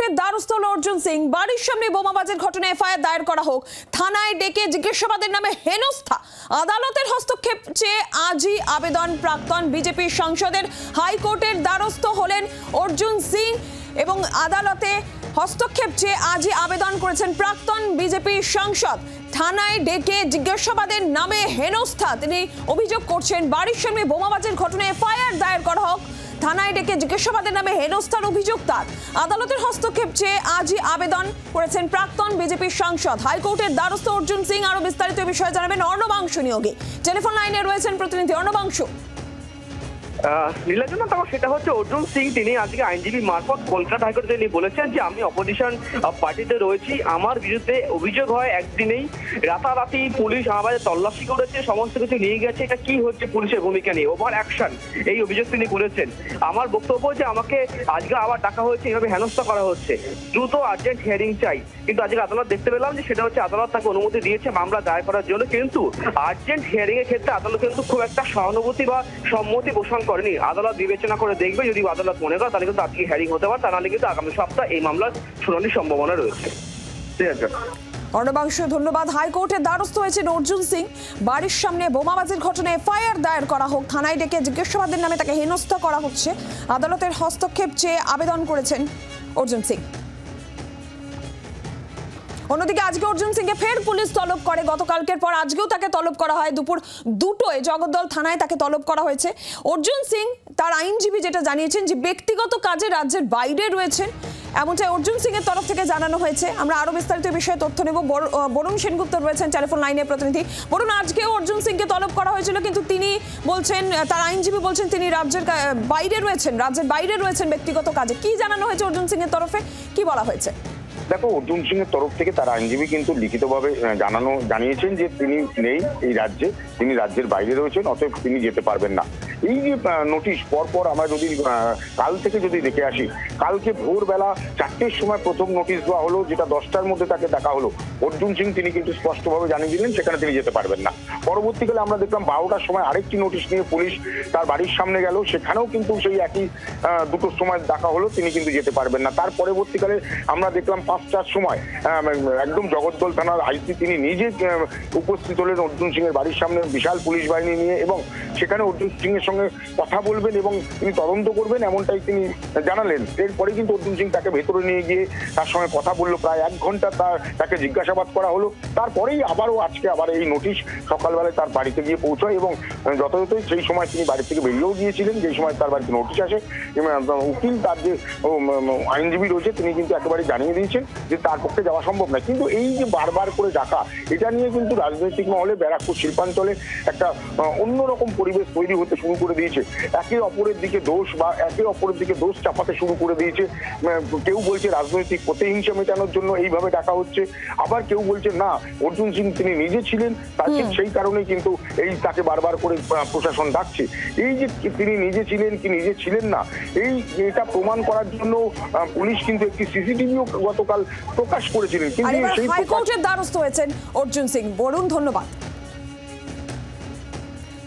হাইকোর্টের দ্বারস্থ হল অর্জুন সিং। বাড়ির সামনে বোমাবাজির ঘটনায় এফআইআর দায়ের করা হোক, থানায় ডেকে জিজ্ঞাসাবাদের নামে হেনস্থা। আদালতের হস্তক্ষেপ চেয়ে আজই আবেদন প্রাক্তন বিজেপি সাংসদের। হাইকোর্টের দ্বারস্থ হলেন অর্জুন সিং এবং আদালতে হস্তক্ষেপ চেয়ে আজই আবেদন করেছেন প্রাক্তন বিজেপি সাংসদ। থানায় ডেকে জিজ্ঞাসাবাদের নামে হেনস্থা তিনি অভিযোগ করছেন। বাড়ির সামনে বোমাবাজির ঘটনায় এফআইআর দায়ের করা হোক, থানায় ডেকে জিজ্ঞাসাবাদের নামে হেনস্থার অভিযোগ তার। আদালতের হস্তক্ষেপ চেয়ে আজই আবেদন করেছেন প্রাক্তন বিজেপি সাংসদ। হাইকোর্টের দ্বারস্থ অর্জুন সিং। আরো বিস্তারিত বিষয়ে জানাবেন অর্ণবাংশু নিয়োগী। টেলিফোন লাইনে রয়েছেন প্রতিনিধি অর্ণবাংশু। নীলাঞ্জনা, তবে সেটা হচ্ছে অর্জুন সিং তিনি আজকে আইনজীবী মারফত কলকাতা হাইকোর্টে তিনি বলেছেন যে আমি অপোজিশন পার্টিতে রয়েছি, আমার বিরুদ্ধে অভিযোগ হয় একদিনেই, রাতারাতি পুলিশ আমাদের তল্লাশি করেছে, সমস্ত কিছু নিয়ে গেছে, এটা কি হচ্ছে পুলিশের ভূমিকা নিয়ে ওভার অ্যাকশন, এই অভিযোগ তিনি করেছেন। আমার বক্তব্য যে আমাকে আজকে আবার ডাকা হয়েছে, এইভাবে হেনস্থা করা হচ্ছে, দ্রুত আর্জেন্ট হিয়ারিং চাই। কিন্তু আজকে আদালত দেখতে পেলাম যে সেটা হচ্ছে আদালত তাকে অনুমতি দিয়েছে মামলা দায়ের করার জন্য, কিন্তু আর্জেন্ট হিয়ারিং এর ক্ষেত্রে আদালত কিন্তু খুব একটা সহানুভূতি বা সম্মতি পোষণ করেনি। আদালত বিবেচনা করে দেখবে, যদি আদালত মনে করে তাহলে কিন্তু আজকে হিয়ারিং হতে পারে, তা নাহলে কিন্তু আগামী সপ্তাহে এই মামলার শুনানির সম্ভাবনা রয়েছে। ঠিক আছে অর্ণবাংশু, ধন্যবাদ। হাইকোর্টের দ্বারস্থ হয়েছেন অর্জুন সিং। বাড়ির সামনে বোমাবাজির ঘটনায় এফআইআর দায়ের করা হোক, থানায় ডেকে জিজ্ঞাসাবাদের নামে তাকে হেনস্থা করা হচ্ছে। আদালতের হস্তক্ষেপ চেয়ে আবেদন করেছেন অর্জুন সিং। অন্যদিকে আজকে অর্জুন সিংকে ফের পুলিশ তলব করে। গতকালকের পর আজকেও তাকে তলব করা হয়। দুপুর 2টোয় জগদ্দল থানায় তাকে তলব করা হয়েছে। অর্জুন সিং তার আইনজীবী যেটা জানিয়েছেন যে ব্যক্তিগত কাজে রাজ্যের বাইরে রয়েছেন, এমনটাই অর্জুন সিং এর তরফ থেকে জানানো হয়েছে। আমরা আরো বিস্তারিত বিষয়ে তথ্য নেব। বরুণ সেনগুপ্ত রয়েছেন টেলিফোন লাইনে প্রতিনিধি। বরুণ, আজকেও অর্জুন সিংকে তলব করা হয়েছিল, কিন্তু তিনি বলছেন, তার আইনজীবী বলছেন তিনি রাজ্যের বাইরে রয়েছেন ব্যক্তিগত কাজে। কি জানানো হয়েছে অর্জুন সিং এর তরফে, কি বলা হয়েছে? দেখো, অর্জুন সিং এর তরফ থেকে তার আইনজীবী কিন্তু লিখিতভাবে জানিয়েছেন যে তিনি নেই এই রাজ্যে, তিনি রাজ্যের বাইরে রয়েছেন, অতএব তিনি যেতে পারবেন না। এই যে নোটিশ পরপর আমরা যদি কাল থেকে যদি দেখে আসি, কালকে ভোরবেলা 4টের সময় প্রথম নোটিশ দেওয়া হলো, যেটা 10টার মধ্যে তাকে দেখা হলো। অর্জুন সিং তিনি কিন্তু স্পষ্টভাবে জানিয়ে দিলেন সেখানে তিনি যেতে পারবেন না। পরবর্তীকালে আমরা দেখলাম 12টার সময় আরেকটি নোটিশ নিয়ে পুলিশ তার বাড়ির সামনে গেল, সেখানেও কিন্তু সেই একই 2টোর সময় দেখা হলো, তিনি কিন্তু যেতে পারবেন না। তার পরবর্তীকালে আমরা দেখলাম 5টার সময় একদম জগদ্দল থানার আইসি তিনি নিজে উপস্থিত হলেন অর্জুন সিং এর বাড়ির সামনে বিশাল পুলিশ বাহিনী নিয়ে, এবং সেখানে অর্জুন সিং এর সঙ্গে কথা বলবেন এবং তিনি তদন্ত করবেন এমনটাই তিনি জানালেন। এরপরে কিন্তু অর্জুন সিং তাকে ভেতরে নিয়ে গিয়ে তার সঙ্গে কথা বললো, প্রায় 1 ঘন্টা তাকে জিজ্ঞাসাবাদ করা হলো। তারপরেই আজকে আবার এই নোটিশ সকালবেলায় তার বাড়িতে গিয়ে পৌঁছায়, এবং যথাযথই সেই সময় তিনি বাড়ি থেকে বেরিয়েও গিয়েছিলেন, যেই সময় তার বাড়িতে নোটিশ আসে। উকিল তার যে আইনজীবী রয়েছে তিনি কিন্তু একেবারে জানিয়ে দিয়েছেন যে তার পক্ষে যাওয়া সম্ভব না। কিন্তু এই যে বারবার করে ডাকা, এটা নিয়ে কিন্তু রাজনৈতিক মহলে ব্যারাকপুর শিল্পাঞ্চলে একটা অন্যরকম পরিবেশ তৈরি হতে শুরু করে দিয়েছে। একে অপরের দিকে দোষ চাপাতে শুরু করে দিয়েছে। কেউ বলছে রাজনৈতিক প্রতিহিংসা মেটানোর জন্য এইভাবে ডাকা হচ্ছে, আবার কেউ বলছে না অর্জুন সিং তিনি নিজে ছিলেন, সেই কারণেই কিন্তু তাকে বারবার করে প্রশাসন ডাকছে। এই যে তিনি নিজে ছিলেন কি নিজে ছিলেন না, এটা প্রমাণ করার জন্য পুলিশ কিন্তু একটি সিসিটিভিও গতকাল প্রকাশ করেছিলেন। কিন্তু সেই হাইকোর্টের দ্বারস্থ হয়েছেন অর্জুন সিং। বরুণ, ধন্যবাদ।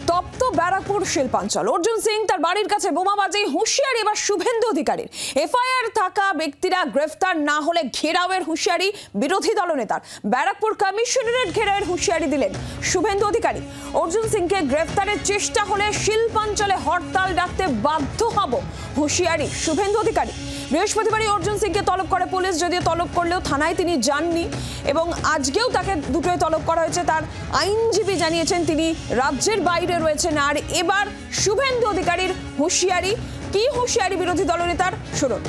তপ্ত ব্যারাকপুর শিল্পাঞ্চল। অর্জুন সিং তার বাড়ির কাছে বোমাবাজি, হুঁশিয়ারি এবার শুভেন্দু অধিকারীর। এফআইআর থাকা ব্যক্তিরা গ্রেফতার না হলে ঘেরাওয়ের হুঁশিয়ারি বিরোধী দলনেতার। ব্যারাকপুর কমিশনারেট ঘেরাওয়ের হুঁশিয়ারি দিলেন শুভেন্দু অধিকারী। অর্জুন সিংকে গ্রেফতারের চেষ্টা হলে শিল্পাঞ্চলে হরতাল ডাকতে বাধ্য হব, হুঁশিয়ারি শুভেন্দু অধিকারী। বৃহস্পতিবারই অর্জুন সিংকে তলব করে পুলিশ, যদিও তলব করলেও থানায় তিনি যাননি, এবং আজকেও তাকে 2টোয় তলব করা হয়েছে। তার আইনজীবী জানিয়েছেন তিনি রাজ্যের বাইরে রয়েছেন। আর এবার শুভেন্দু অধিকারীর হুঁশিয়ারি। কি হুঁশিয়ারি বিরোধী দলনেতার, শুনুন।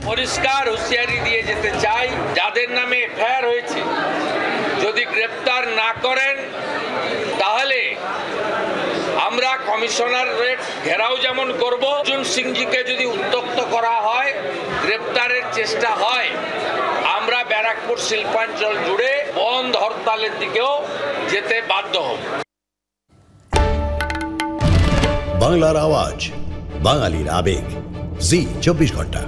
পরিষ্কার হুঁশিয়ারি দিয়ে যেতে চাই, যাদের নামে এফআইআর হয়েছে যদি গ্রেপ্তার না করেন তাহলে আমরা কমিশনারেট ঘেরাও যেমন করব, অর্জুন সিংজিকে যদি উত্ত্যক্ত করা হয়, গ্রেপ্তারের চেষ্টা হয়, আমরা ব্যারাকপুর শিল্পাঞ্চল জুড়ে বন্ধ হরতালের দিকেও যেতে বাধ্য হব। বাংলার আওয়াজ, বাঙালির আবেগ, জি 24 ঘন্টা।